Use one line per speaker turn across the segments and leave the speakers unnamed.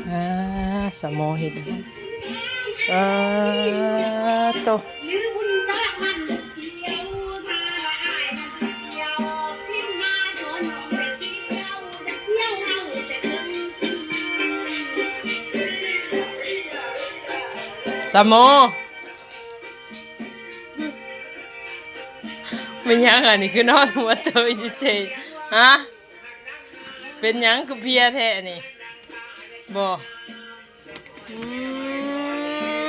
อ่าสมอเห็ดโตสมอเป็นยังไงนี่คือนอนหัวเตยเฉยๆฮะเป็นยังคือเพียแท้นี่บ่อื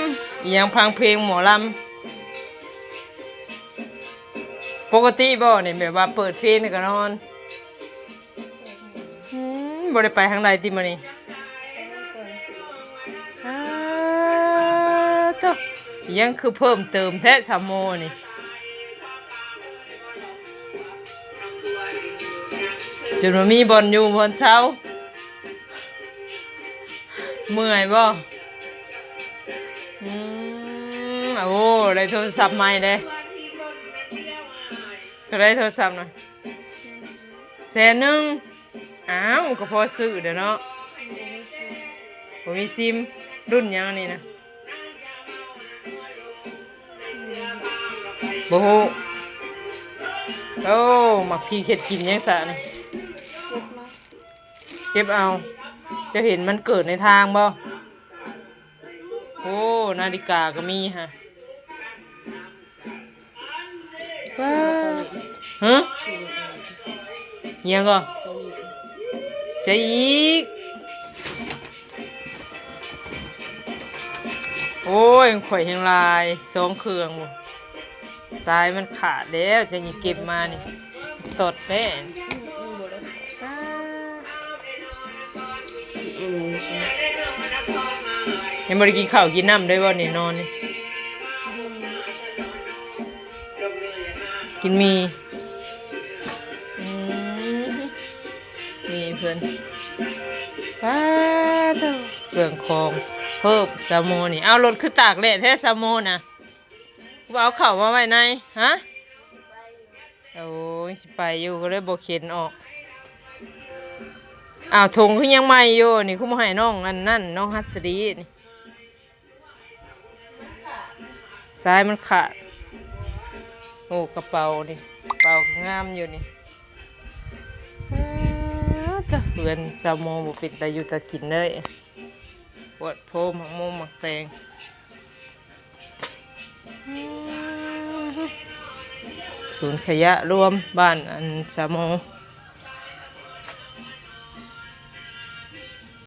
มอิหยังพังเพลงหมอลำปกติบ่นี่แบบว่าเปิดเพลงนี่ก็นอนบ่ได้ไปทางใดติมื้อนี้อ้าโตอิหยังคือเพิ่มเติมแท้สามโมนี่จนว่ามีบอลอยู่บอลเช้าเมื่อยบ่โอ้ได้โทรศัพท์ใหม่เลยก็ได้โทรศัพท์หน่อย100,000อ้าวก็พอซื้อเด้อเนาะผมมีซิมรุ่นยังนี่นะบ่ฮู้โอ้มักพี่เข็ดกินยังซะนี่เก็บเอาจะเห็นมันเกิดในทางบ่โอ้นาฬิกาก็มีฮะว้าฮะยังก็ใช่อีกโอ้ยข่อยแห่งลาย2เครื่องบ่สายมันขาดแล้วจะนี่เก็บมานี่สดแน่ยังบ่ได้กินข้าวกินน้ำด้วยบ่นี่นอนนี่กินมีเพื่อนป้าเต้าเครื่องคองเพิ่มซาโมนี่เอารถคือตากแดดแท้ซาโมนะเอาเข่ามาไว้ในฮะโอ้ยสิไปอยู่ก็เลยบอกเข็นออกอ้าวถุงคือยังใหม่อยู่นี่คุณมาให้น้องอันนั่นน้องฮัสดีนี่สายมันขาดโอ้กระเป๋านี่กระเป๋างามอยู่นี่เพื่อนซาโมบุเป็นตาอยู่ตากินเลยปวดโพหมักโมหมักแตงศูนย์ขยะรวมบ้านอันซาโม